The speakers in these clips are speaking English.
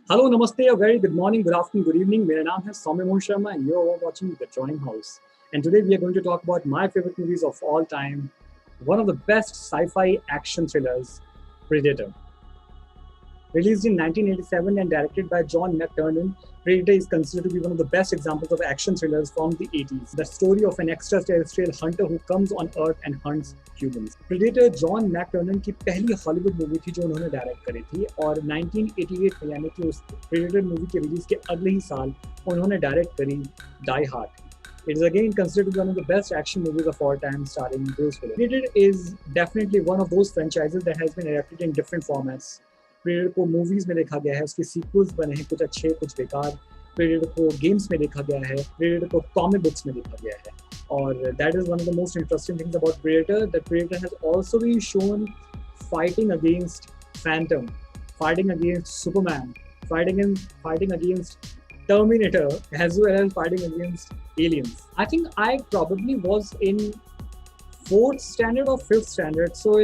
Hello, namaste, a very good morning, good afternoon, good evening. My name is Somya Mohan Sharma and you're watching The Drawing House. And today we are going to talk about my favorite movies of all time, one of the best sci-fi action thrillers, Predator. Released in 1987 and directed by John McTiernan, Predator is considered to be one of the best examples of action thrillers from the 80s. The story of an extraterrestrial hunter who comes on Earth and hunts humans. Predator John McTiernan की पहली Hollywood movie थी जो उन्होंने direct करी थी और 1988 में यानी कि उस प्रेडेटर मूवी के रिलीज के अगले ही साल उन्होंने डायरेक्ट करी Die Hard. It is again considered to be one of the best action movies of all time, starring Bruce Willis. Predator is definitely one of those franchises that has been adapted in different formats. Predator को movies में देखा गया है, उसके sequels बने हैं, कुछ अच्छे कुछ बेकार. Predator को गेम्स में देखा गया है, Predator को कॉमिक बुक्स में देखा गया है. और that is one of the most interesting things about Predator, that Predator has also been shown fighting against Phantom, fighting against Superman, fighting against Terminator, as well as fighting against aliens. I think I probably was in 4th standard or 5th standard, so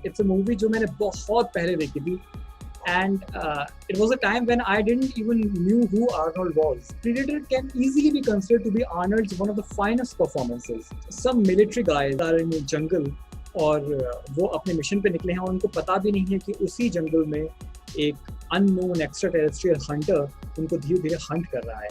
it's a movie जो मैंने बहुत पहले देखी थी. And it was a time when I didn't even knew who Arnold was. Predator can easily be considered to be Arnold's one of the finest performances. Some military guys are in the jungle और वो अपने mission पे निकले हैं और उनको पता भी नहीं है कि उसी जंगल में एक unknown extraterrestrial hunter उनको धीरे-धीरे हंट कर रहा है.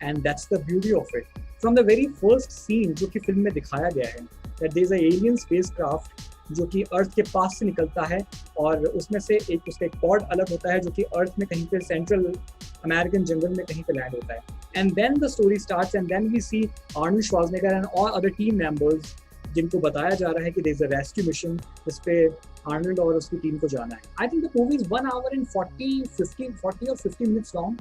And that's the beauty of it. From the very first scene जो कि फिल्म में दिखाया गया है, that there is a alien spacecraft जो कि अर्थ के पास से निकलता है और उसमें से उसका एक पॉड अलग होता है जो कि अर्थ में कहीं पे सेंट्रल अमेरिकन जंगल में कहीं पे लैंड होता है. And then the story starts and then we see Arnold Schwarzenegger and all other team members जिनको बताया जा रहा है कि there is a rescue mission जिस पे आर्नल्ड और उसकी टीम को जाना है. I think the movie is 1 hour and 40 or 50 minutes long,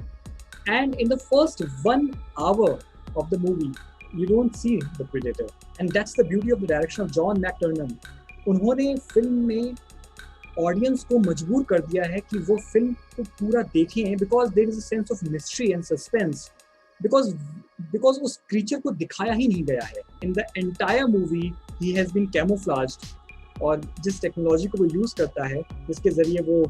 and in the first 1 hour of the movie you don't see the predator, and that's the beauty of the direction of John McTiernan. उन्होंने film में audience को मजबूर कर दिया है कि वो film को पूरा देखें because there is a sense of mystery and suspense because उस क्रीचर को दिखाया ही नहीं गया है. In the entire movie he has been camouflaged और जिस टेक्नोलॉजी को वो यूज़ करता है जिसके ज़रिए वो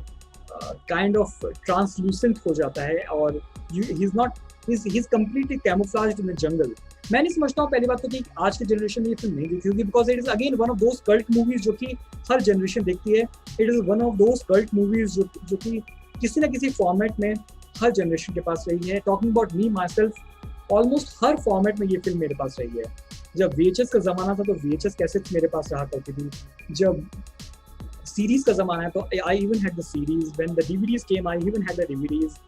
काइंड ऑफ ट्रांसलूसेंट हो जाता है और he is completely camouflaged in the jungle. मैं नहीं समझता हूँ पहली बात तो कि आज के जनरेशन में ये फिल्म नहीं देखी होगी because it is again one of those cult movies जो कि हर जनरेशन देखती है. It is one of those cult movies जो कि किसी ना किसी फॉर्मेट में हर जनरेशन के पास रही है. Talking about me my self, almost her format में ये फिल्म मेरे पास रही है. जब VHS का ज़माना था तो VHS कैसेट्स मेरे पास रहा करती थी. जब सीरीज का ज़माना है तो I even had the series. When the DVDs came I even had the DVDs.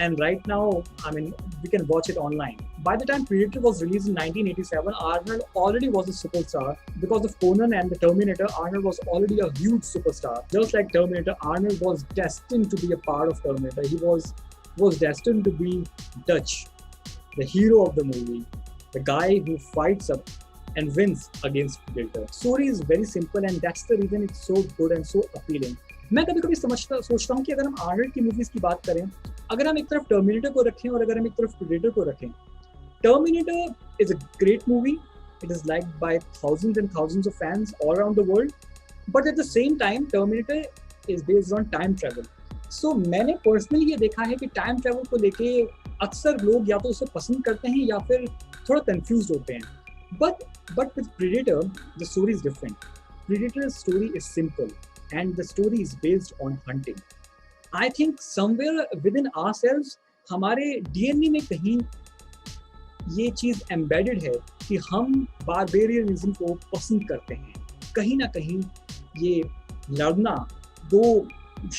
And right now, I mean, we can watch it online. By the time Predator was released in 1987, Arnold already was a superstar. Because of Conan and the Terminator, Arnold was already a huge superstar. Just like Terminator, Arnold was destined to be a part of Terminator. He was destined to be Dutch, the hero of the movie, the guy who fights up and wins against Predator. Story is very simple, and that's the reason it's so good and so appealing. मैं कभी-कभी सोचता हूँ कि अगर हम Arnold की movies की बात करें, अगर हम एक तरफ टर्मिनेटर को रखें और अगर हम एक तरफ प्रेडेटर को रखें, terminator is a great movie. It is liked by thousands and thousands of fans all around the world, but at the same time Terminator is based on time travel. So मैंने personally ये देखा है कि time travel को लेके अक्सर लोग या तो उसे पसंद करते हैं या फिर थोड़ा कंफ्यूज होते हैं. But with Predator the story is different. Predator's story is simple and the story is based on hunting. I think somewhere within ourselves हमारे DNA में कहीं ये चीज़ embedded है कि हम barbarianism को पसंद करते हैं. कहीं ना कहीं ये लड़ना, दो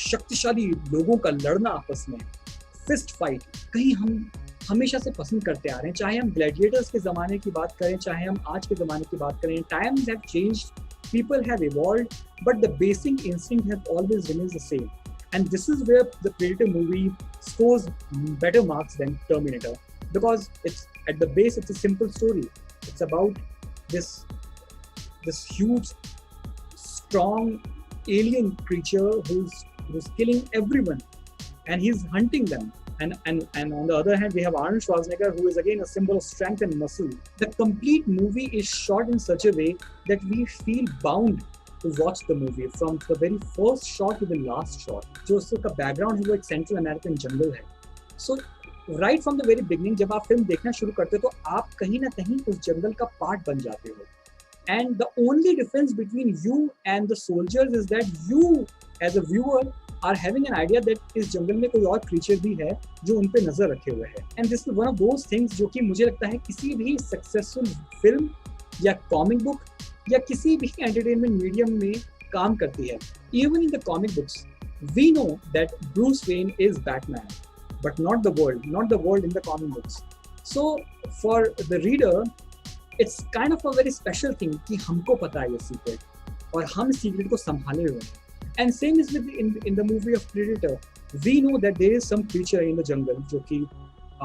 शक्तिशाली लोगों का लड़ना आपस में, फिस्ट फाइट, कहीं हम हमेशा से पसंद करते आ रहे हैं. चाहे हम ग्लैडिएटर्स के ज़माने की बात करें, चाहे हम आज के ज़माने की बात करें. Times have changed, people have evolved, but the basic instinct has always remains the same. And this is where the Predator movie scores better marks than Terminator, because it's at the base it's a simple story. It's about this huge, strong alien creature who's killing everyone, and he's hunting them. And on the other hand, we have Arnold Schwarzenegger, who is again a symbol of strength and muscle. The complete movie is shot in such a way that we feel bound to watch the movie from the very first shot to the last shot. जो उसका background है वो एक central American jungle है. So right from the very beginning जब आप film देखना शुरू करते हो तो आप कहीं ना कहीं उस जंगल का पार्ट बन जाते हो. And the only difference between you and the soldiers is that you, as a viewer, are having an idea that इस जंगल में कोई और creature भी है जो उन पे नजर रखे हुए है. And this is one of those things जो कि मुझे लगता है किसी भी successful film या comic book या किसी भी entertainment medium में काम करती है. Even in the comic books, we know that Bruce Wayne is Batman, but not the world in the comic books. So for the reader, it's kind of a very special thing कि हमको पता है ये secret और हम secret को संभाले हुए हैं. And same is with in the movie of Predator. We know that there is some creature in the jungle जो कि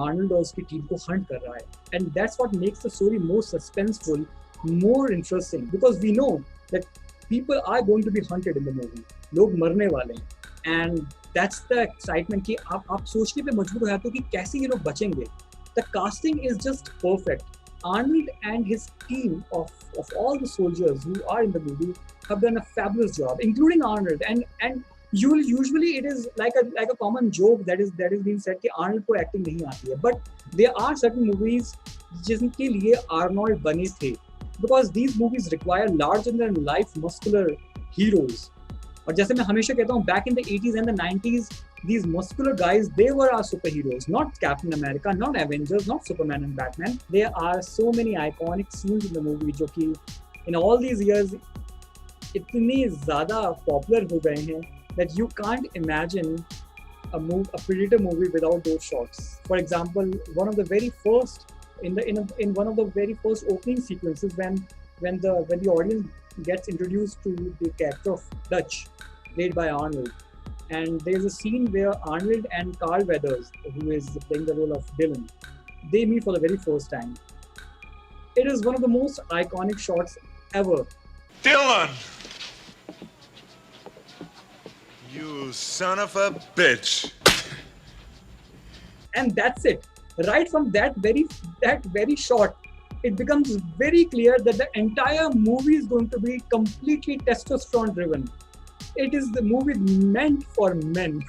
Arnold और उसकी टीम को hunt कर रहा है. And that's what makes the story more suspenseful, more interesting, because we know that people are going to be hunted in the movie. लोग मरने वाले हैं. And that's the excitement कि आप सोचने पे मजबूर हो जाते हो कि कैसे ये लोग बचेंगे. The casting is just perfect. Arnold and his team of all the soldiers who are in the movie have done a fabulous job, including Arnold. And usually it is like a common joke that is being said कि Arnold को acting नहीं आती है. But there are certain movies जिनके लिए Arnold बने थे, because these movies require larger than life muscular heroes. और जैसे मैं हमेशा कहता हूँ, back in the 80s and the 90s, these muscular guys, they were our superheroes, not Captain America, not Avengers, not Superman and Batman. There are so many iconic scenes in the movie जो कि in all these years इतने ज़्यादा popular हो गए हैं that you can't imagine a Predator movie without those shots. For example, one of the very first in one of the very first opening sequences when the audience gets introduced to the character of Dutch, played by Arnold. And there's a scene where Arnold and Carl Weathers, who is playing the role of Dylan, they meet for the very first time. It is one of the most iconic shots ever. Dylan! You son of a bitch! And that's it. Right from that very shot, it becomes very clear that the entire movie is going to be completely testosterone driven. It is the movie meant for men.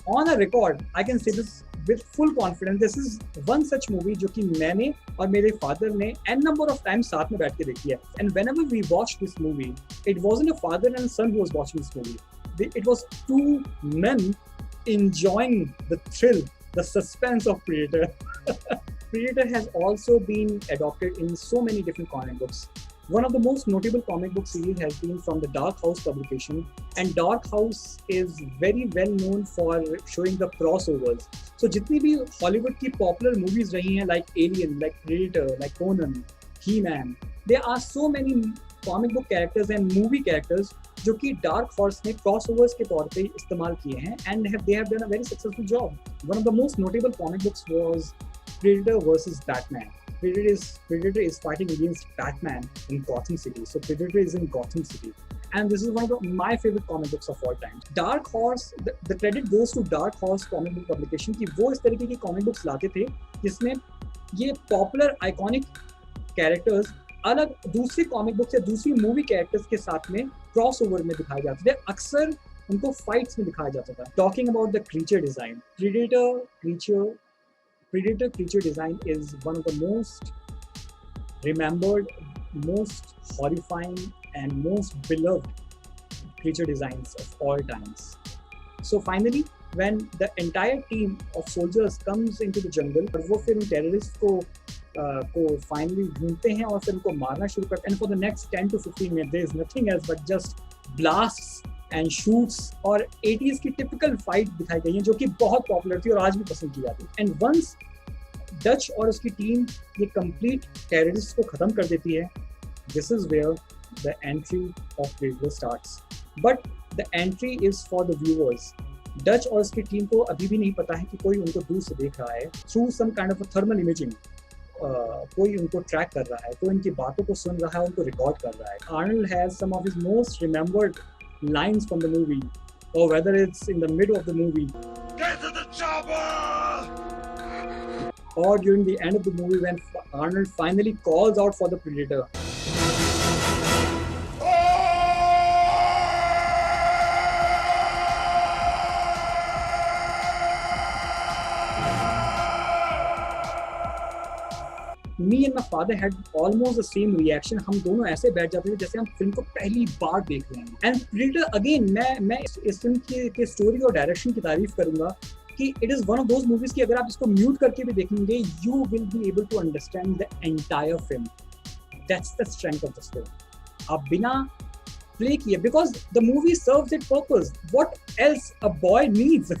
On a record, I can say this with full confidence. This is one such movie जो कि मैंने और मेरे father ने n number of times साथ में बैठ के देखी है. And whenever we watched this movie, it wasn't a father and a son who was watching this movie. It was two men enjoying the thrill, the suspense of Predator. Predator has also been adopted in so many different comic books. One of the most notable comic book series has been from the Dark House publication, and Dark House is very well known for showing the crossovers. So जितनी भी Hollywood की popular movies रही हैं, like Alien, like Predator, like Conan, He-Man, there are so many comic book characters and movie characters जो कि Dark Horse ने crossovers के तौर पे इस्तेमाल किए हैं, and they have done a very successful job. One of the most notable comic books was Predator versus Batman. Predator is fighting against Batman in Gotham City. So Predator is in Gotham City. And this is one of my favorite comic books of all time. Dark Horse, the credit goes to Dark Horse comic book publication कि वो इस तरीके की comic books लाते थे जिसमें ये popular iconic characters अलग दूसरी comic books या दूसरी movie characters के साथ में crossover में दिखाए जाते थे. अक्सर उनको fights में दिखाया जाता था. Talking about the creature design, Predator creature design is one of the most remembered, most horrifying, and most beloved creature designs of all times. So finally, when the entire team of soldiers comes into the jungle, और वो फिर उन terrorists को finally ढूंढते हैं और फिर उनको मारना शुरू करते हैं. And for the next 10 to 15 minutes, there is nothing else but just blasts and shoots और 80s की typical fight दिखाई गई है जो कि बहुत popular थी और आज भी पसंद की जाती है. And once Dutch और उसकी टीम ये complete terrorists को खत्म कर देती है, this is where the entry of Predator starts. But the entry is for the viewers. Dutch और उसकी टीम को अभी भी नहीं पता है कि कोई उनको दूर से देख रहा है. Through some kind of a thermal imaging, कोई उनको ट्रैक कर रहा है, कोई उनकी बातों को सुन रहा है, उनको रिकॉर्ड कर रहा है. Arnold has some of his most remembered lines from the movie, or whether it's in the middle of the movie, Get to the chopper! Or during the end of the movie when Arnold finally calls out for the Predator. me and my father had almost the same reaction. हम दोनों ऐसे बैठ जाते थे जैसे हम film को पहली बार देख रहे हैं. And Predator again, मैं इस फिल्म की स्टोरी और डायरेक्शन की तारीफ करूंगा कि it is one of those movies कि अगर आप इसको म्यूट करके भी देखेंगे, you will be able to understand the entire film. That's the strength of this film. आप बिना प्ले किए, because the movie serves its purpose. What else a boy needs?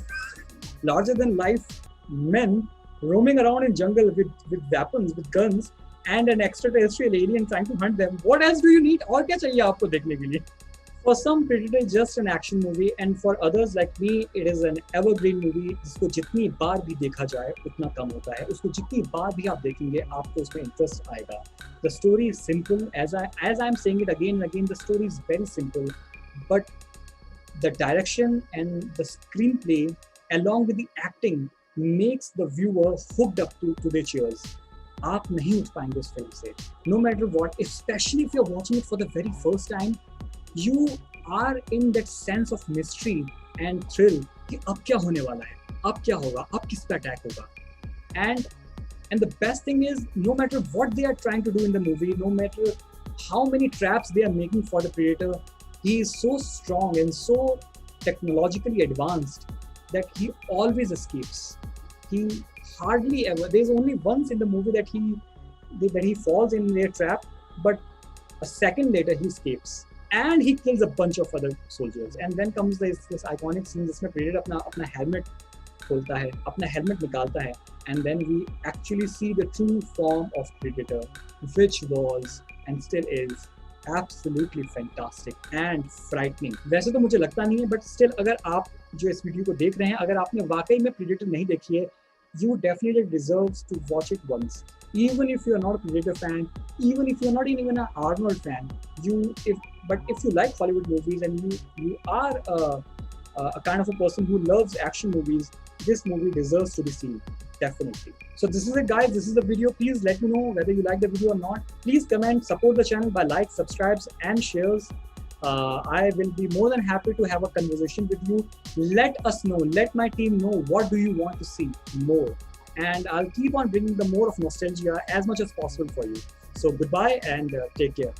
Larger than life men roaming around in jungle with weapons, with guns, and an extraterrestrial alien trying to hunt them. What else do you need? और क्या चाहिए आपको देखने के लिए? For some, Predator is just an action movie, and for others like me, it is an evergreen movie. जिसको जितनी बार भी देखा जाए उतना कम होता है. उसको जितनी बार भी आप देखेंगे, आपको उसमें इंटरेस्ट आएगा. The story is simple. As I'm saying it again and again, the story is very simple, but the direction and the screenplay, along with the acting, makes the viewer hooked up to their chairs. आप नहीं उठ पाएंगे उस film से. No matter what, especially if you're watching it for the very first time, you are in that sense of mystery and thrill कि अब क्या होने वाला है, अब क्या होगा, अब किस पे अटैक होगा. And the best thing is, no matter what they are trying to do in the movie, no matter how many traps they are making for the Predator, he is so strong and so technologically advanced that he always escapes. He hardly ever, there's only once in the movie that he falls in their trap, but a second later he escapes and he kills a bunch of other soldiers. And then comes this iconic scene जिसमें Predator अपना helmet खोलता है, अपना helmet निकालता है, and then we actually see the true form of Predator, which was and still is absolutely fantastic and frightening. वैसे तो मुझे लगता नहीं है, but still अगर आप जो इस वीडियो को देख रहे हैं, अगर आपने वाकई में Predator नहीं देखी है, you definitely deserve to watch it once. Even if you're not a Predator fan, even if you're not even an Arnold fan, but if you like Hollywood movies and you are a kind of a person who loves action movies, this movie deserves to be seen, definitely. So this is it, guys. This is the video. Please let me know whether you like the video or not. Please comment, support the channel by likes, subscribes, and shares. I will be more than happy to have a conversation with you. Let us know, let my team know, what do you want to see more, and I'll keep on bringing the more of nostalgia as much as possible for you. So goodbye and take care.